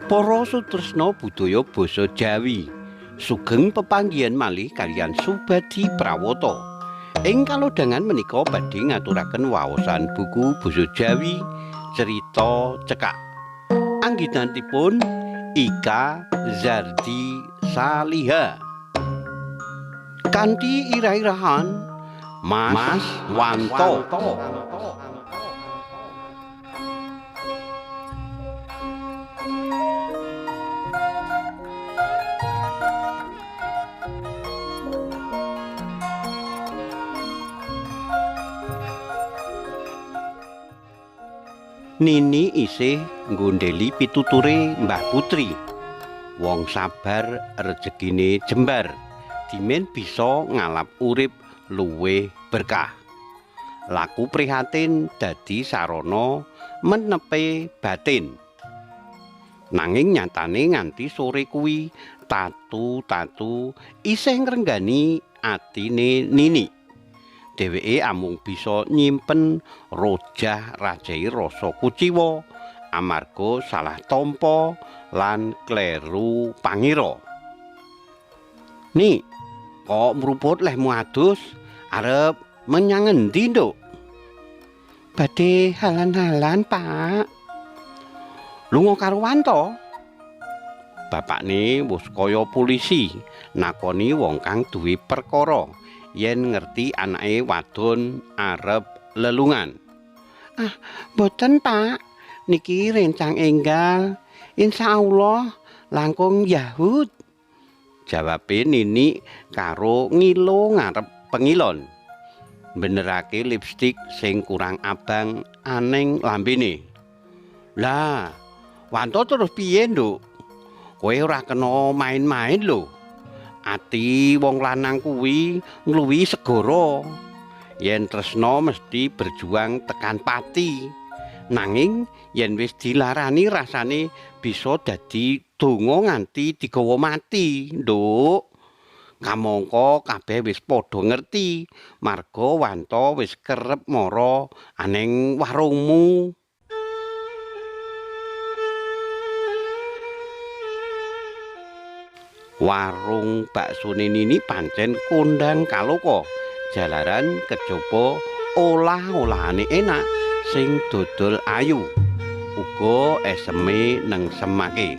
Para sutresna budaya basa Jawi, sugeng pepanggihan malih kaliyan Subadi Prawata. Ing kalodhangan menika badhe ngaturaken waosan buku basa Jawi Cerita Cekak. Anggenanipun Ika Zardi Saliha. Kanthi irah-irahan Mas Wanto. Nini isih nggondheli pituture Mbah Putri. Wong sabar rejekine jembar, dimen bisa ngalap urip luwih berkah. Laku prihatin dadi sarana menepe batin. Nanging nyatane nganti sore kuwi tatu isih ngrenggani atine Nini. Dheweke amung bisa nyimpen rojah rajai rasa kuciwa amarga salah tampa lan kleru pangira. Nik, kok mruput lehmu adus arep menyang endi, Nduk? Badhe halan-halan, Pak. Lunga karo Wanto? Bapakne wis kaya polisi nakoni wong kang duwe perkara yen ngerti anake wadon arep lelungan. Ah, mboten, Pak. Niki rencang enggal. Insyaallah langkung Yahud. Jawabe Nini karo ngilo ngarep pengilon. Benerake lipstik sing kurang abang aneng lambene. Lah, Wanto terus piye, Nduk? Kowe ora kena main-main lho. Ati wong lanang kuwi ngluwi segara. Yen tresna mesti berjuang tekan pati. Nanging yen wis dilarani rasane bisa dadi donga nganti digawa mati, Nduk. Kamangka kabeh wis padha ngerti, marga Wanto wis kerep mara aneng warungmu. Warung baksone Nini pancen kondang kaloka, jalaran kejaba olah-olahane enak sing dodol ayu. Uga eseme nengsemake.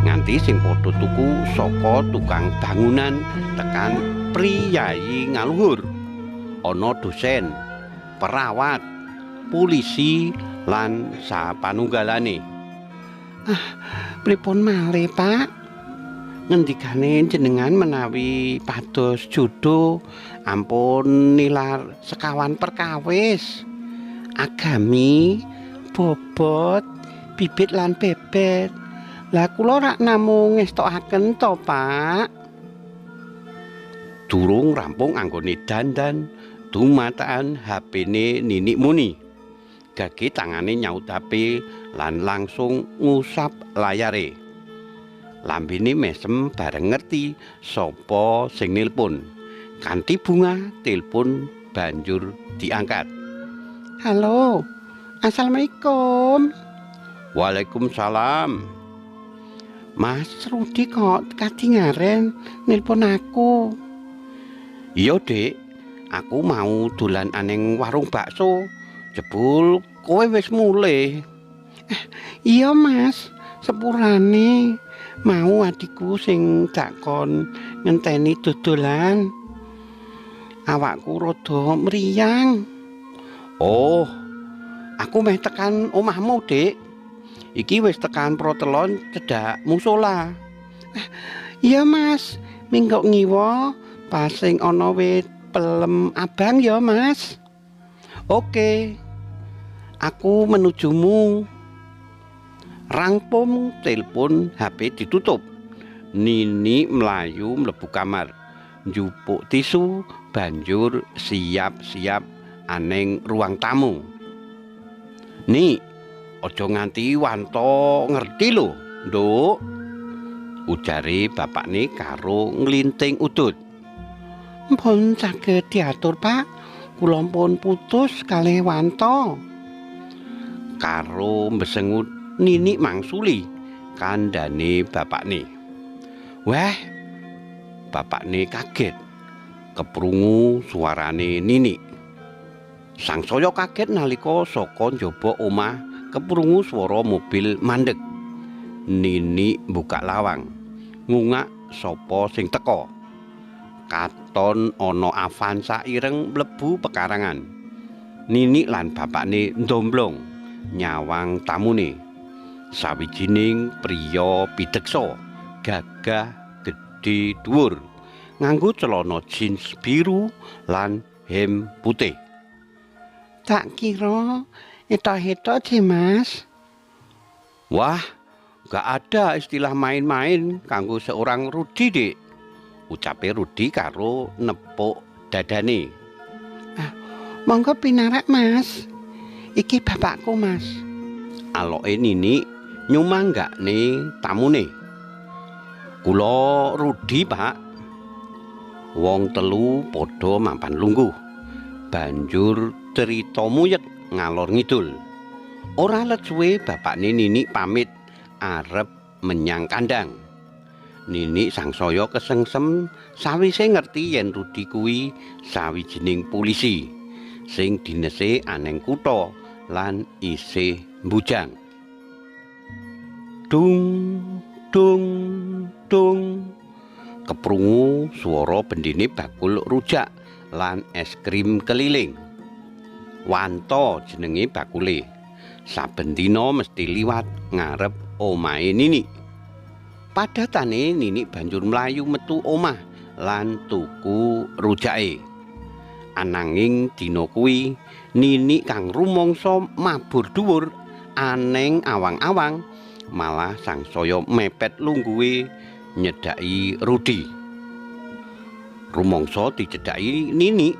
Nganti sing padha tuku saka tukang bangunan tekan priyayi ngaluhur. Ana dosen, perawat, polisi lan sapanunggalane. Ah, pripun malih, Pak? Ngendikane jenengan menawi pados jodoh ampun nilar sekawan perkawis. Agami, bobot, bibit lan bebet. Lah kula rak namung ngestokaken to, Pak. Durung rampung anggone dandan, dumataan HP-ne Nini muni. Gage tangane nyaut HP lan langsung ngusap layare. Lambene mesem bareng ngerti sapa sing nilpun. Kanthi bunga telepon banjur diangkat. Halo, Assalamualaikum. Waalaikumsalam. Mas Rudi kok kadingaren nilpon aku. Iya, Dik. Aku mau dolan aneng warung bakso. Jebul kowe wis mulih. Iya, Mas. Sepurane mau adikku sing dakon ngenteni dodolan. Awakku rada mriyang. Oh, aku meh tekan omahmu, Dik. Iki wis tekan protelon cedhak musola. Iya, Mas. Minggu ngiwa pas sing ana wit pelem abang ya, Mas. Oke. Aku menujumu. Rangpung telepon HP ditutup. Nini melayu mlebu kamar. Njupuk tisu banjur siap-siap aneng ruang tamu. Nik, aja nganti Wanto ngerti lho, Nduk. Ujare bapakne karo nglinting udut. Mpun saged diatur, Pak. Kula pun putus kalih Wanto. Karo mbesengut Nini mangsuli kandhane bapakne. Wah, bapakne kaget keprungu suarane Nini. Sangsaya kaget nalika saka njaba omah keprungu swara mobil mandeg. Nini buka lawang, ngungak sapa sing teka. Katon ana Avanza ireng mlebu pekarangan. Nini lan bapakne ndomblong nyawang tamune. Sawijining priya pideksa, gagah, gedhe, dhuwur, nganggo celana jeans biru lan hem putih. Tak kira etok-etok sih, Mas. Wah, gak ada istilah main-main kanggo seorang Rudi, Dik. Ucape Rudi karo nepuk dadane. Monggo pinarak, Mas. Iki bapakku, Mas. Aloke Nini nyumanggakne tamune. Kula Rudi, Pak. Wong telu padha mampan lungguh. Banjur cerita muyek ngalor ngidul. Ora let suwe bapakne Nini pamit arep menyang kandang. Nini sangsaya kesengsem sawise ngerti yen Rudi kuwi sawijining polisi sing dinese aneng kutha lan isih mbujang. Dung dung dung keprungu swara bendine bakul rujak lan es krim keliling. Wanto jenenge bakule. Saben dina mesti liwat ngarep omahe Nini. Padatane Nini banjur mlayu metu omah lan tuku rujake. Ananging dina kuwi Nini kang rumangsa mabur dhuwur aneng awang-awang malah sangsaya mepet lungguhe nyedhaki Rudi. Rumangsa dicedhaki Nini,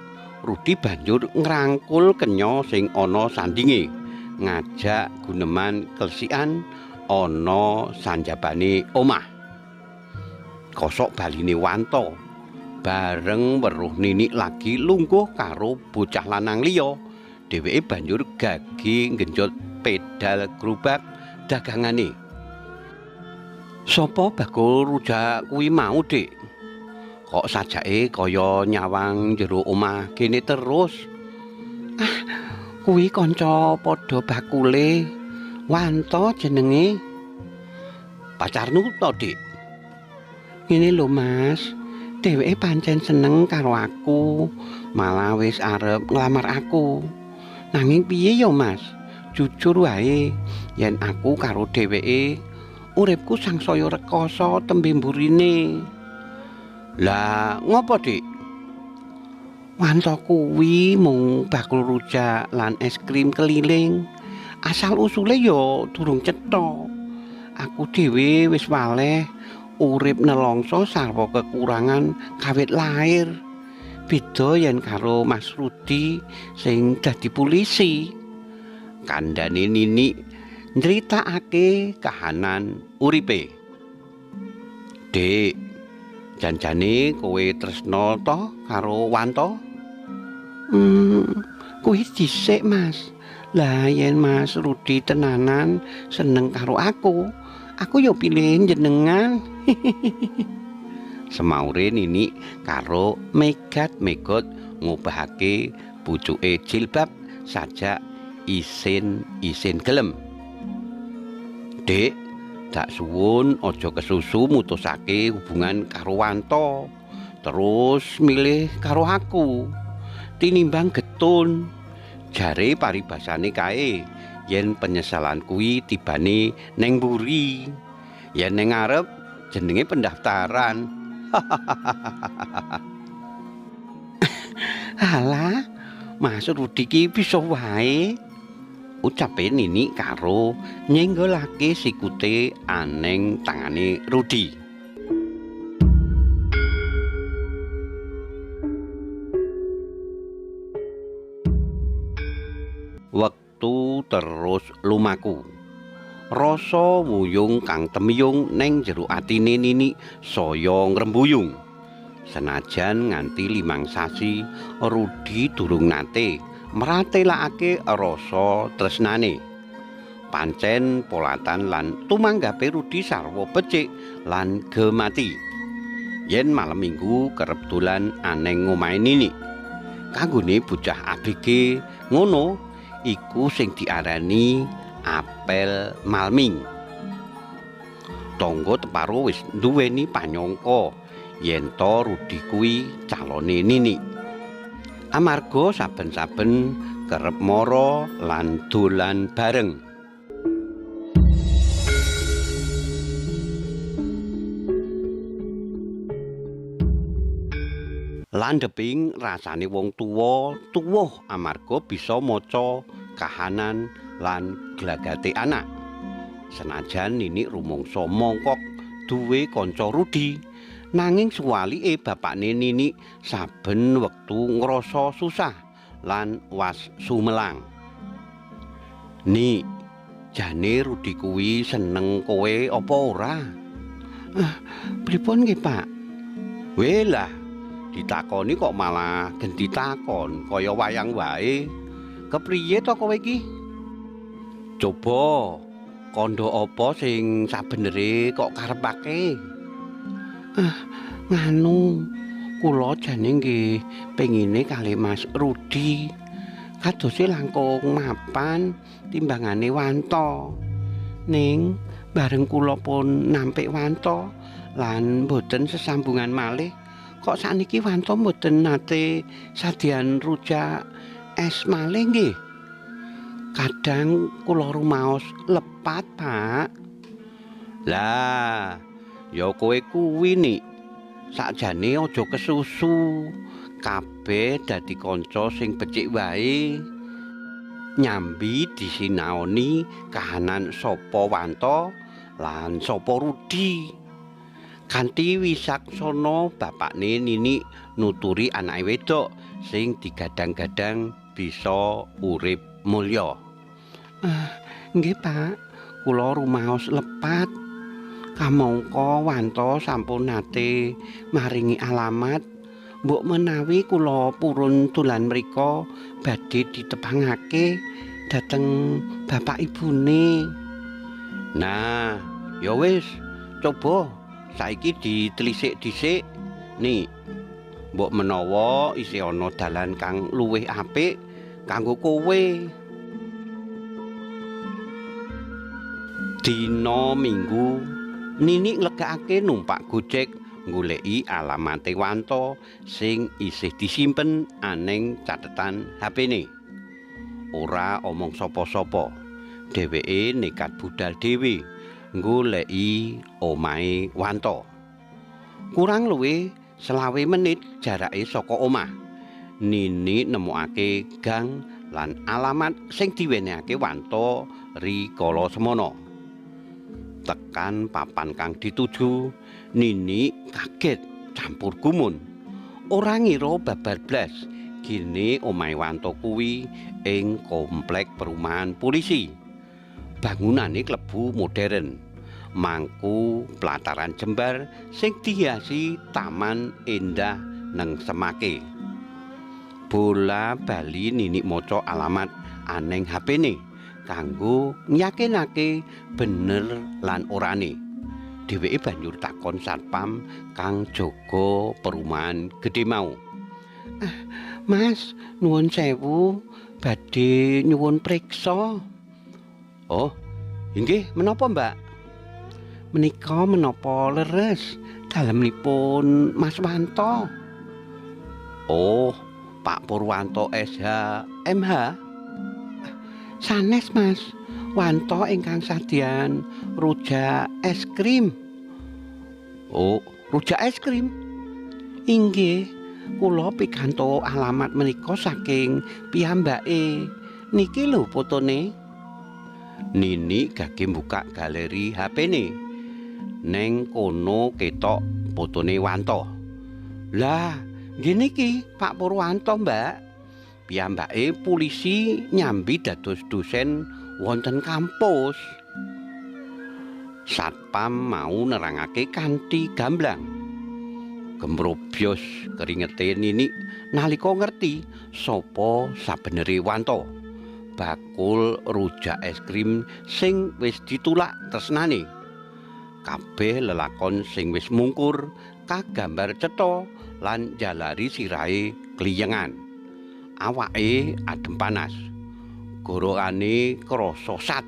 Rudi banjur ngrangkul kenya sing ana sandinge, ngajak guneman klesikan ana sanjabane omah. Kosok baline Wanto bareng weruh Nini lagi lungguh karo bocah lanang liya, dheweke banjur gage nggenjot pedal gerobak dagangane. Sopo bakul rujak kuwi mau, Dik? Kok sajake kaya nyawang jero omah kene terus? Kuwi kanca padha bakule. Wanto jenenge. Pacarmu to, Dik? Ngene lho, Mas. Dheweke pancen seneng karo aku, malah wis arep nglamar aku. Nanging piye ya, Mas? Jujur wae, yen aku karo dheweke uripku sangsaya rekoso tembe mburine. Lah, ngopo, Dik? Wanto kuwi mung bakul rujak lan es krim keliling. Asal usule ya durung cetha. Aku dhewe wis waleh urip nelongso sarwa kekurangan kawit lair. Beda yen karo Mas Rudi sing dadi polisi. Kandhane Nini nyritakake kahanan uripe. Dik, janjane kowe tresna to karo Wanto? Kuwi dhisik, Mas. Lah yen Mas Rudi tenanan seneng karo aku ya pilih jenengan. Semaure Nini karo megat-megot ngobahake pucuke jilbab sajak isin gelem. Dik, dak suwun aja kesusu mutusake hubungan karo Wanto, terus milih karo aku. Tinimbang getun, jare paribasane kae yen penyesalan kuwi tibane neng mburi. Yen neng ngarep jenenge pendaftaran. Halah, Mas Rudi ki bisa wae. Ucape Nini karo nyenggolake sikute aneng tangane Rudi. Wektu terus lumaku. Rasa wuyung kang temiyung neng jero atine Nini saya ngrembuyung. Senajan nganti 5 sasi Rudi durung nate mratelakake rasa tresnane. Pancen polatan lan tumanggape Rudi sarwa becik lan gemati. Yen malam minggu kerep dolan aneng ngomahe Nini. Kanggone bocah ABG ngono iku sing diarani apel malming. Tangga teparo wis duweni panyangka yen to Rudi kuwi calone Nini. Amarga saben-saben kerep mara lan dolan bareng. Landheping rasane wong tuwa tuwuh amarga bisa maca kahanan lan glagate anak. Senajan Nini rumangsa mongkok duwe kanca Rudi, nanging suwalike bapakne Nini saben wektu ngrasa susah lan was sumelang. Ni, jane Rudi kuwi seneng kowe apa ora? Pripun nggih, Pak? Welah, ditakoni kok malah genti takon kaya wayang wae. Kepriye to kowe iki? Coba kandha apa sing sabenere kok karepake? Nganu, kula jane nggih pengine kali Mas Rudi. Kadose langkung mapan timbangane Wanto. Ning bareng kula pun nampik Wanto lan boten sesambungan malih. Kok sakniki Wanto mboten nate sadyan rujak es malih nggih? Kadang kula rumaos lepat, Pak. Lah, ya kowe kuwi Nik. Sakjane aja kesusu. Kabeh dadi kanca sing becik wae. Nyambi disinaoni kahanan sapa Wanto lan sapa Rudi. Kanthi wisaksana bapakne Nini nuturi anake wedok sing digadang-gadang bisa urip mulya. Nggih, Pak. Kula rumaos lepat. Kamangka Wanto sampun nate maringi alamat. Mbok menawi kula purun dolan mrika badhe ditepangake dhateng bapak ibune. Nah, ya wis, coba saiki ditelisik dhisik. Nih, mbok menawa isih ana dalan kang luwih apik kanggo kowe. Dina Minggu, Nini nglegakake numpak Gojek goleki alamate Wanto sing isih disimpen aneng catetan HP-ne. Ora omong sapa-sapa. Dheweke nekat budal dhewe goleki omahe Wanto. Kurang luwih 20 menit jarake saka omah. Nini nemokake gang lan alamat sing diwenehake Wanto rikala semana. Tekan papan kang dituju, Nini kaget campur gumun. Ora ngira babar blas kene omahe Wanto kuwi ing komplek perumahan polisi. Bangunane klebu modern. Mangku pelataran jembar sing dihiasi taman endah neng semake. Bola bali Nini maca alamat aneng HP-ne. Kanggo nyakinake bener lan orane. Dheweke banjur takon satpam kang jaga perumahan gedhe mau. Mas, nuwun sewu, badhe nyuwun priksa. Oh, inggih menapa, Mbak? Menika menapa leres dalemipun Mas Wanto? Oh, Pak Purwanto SH MH. Sanes, Mas. Wanto ingkang sadyan rujak es krim. Oh, rujak es krim? Inggih, kula pikantuk alamat menika saking piyambake. Niki lho fotone. Nini gage buka galeri HP-ne. Neng kono ketok fotone Wanto. Lah, nggih niki Pak Purwanto, Mbak. Piyambake polisi nyambi dados dosen wonten kampus. Satpam mau nerangake kanthi gamblang. Gemrobyos keringete Nini nalika ngerti sapa sabenere Wanto. bakul rujak es krim sing wis ditulak tresnane. Kabeh lelakon sing wis mungkur kagambar cetha lan jalari sirahe kliyengan. Awake adem panas. Gorokane krasa sat,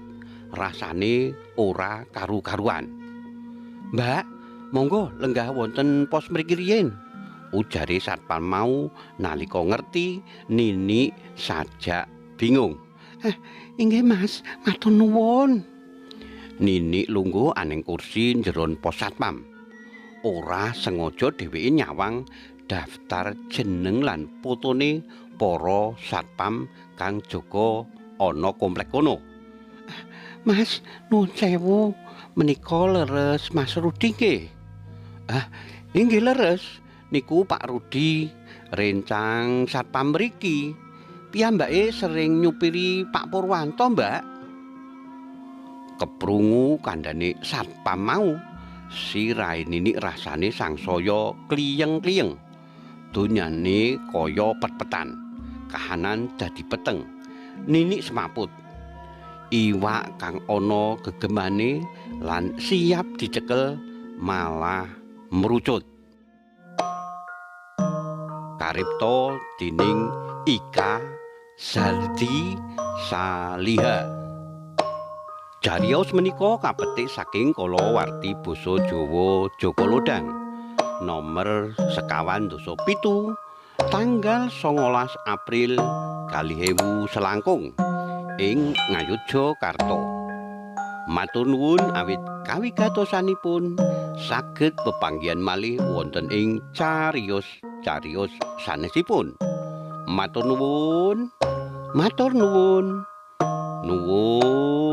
rasane ora karu-karuan. "Mbak, monggo lenggah wonten pos mriki riyin," ujare satpam mau nalika ngerti Nini sajak bingung. Inggih Mas, matur nuwun." Nini lungguh aning kursi njeron pos satpam. Ora sengaja dheweke nyawang daftar jeneng lan fotone para satpam kang jaga ana komplek kono. "Mas, nuwun sewu, menika leres Mas Rudi nggih?" Inggih leres, niku Pak Rudi, rencang satpam mriki. Piyambake sering nyupiri Pak Purwanto, Mbak." Keprungu kandhane satpam mau, sirahe Nini rasane sangsaya kliyeng-kliyeng. Donyane kaya pet-petan, kahanan dadi peteng. Nini semaput. Iwak kang ana gegemane lan siap dicekel malah merucut. Karipta dening Ika Zardi Saliha. Cariyos menika kapetik saking kalawarti basa Jawa Joko Lodang nomor 51/7 tanggal 19 April 2000 selangkung ing Ngayogyakarta. Matur nuwun awit kawigatosanipun saged pepanggihan malih wonten ing cariyos sanesipun. Matur nuwun. Nuwun.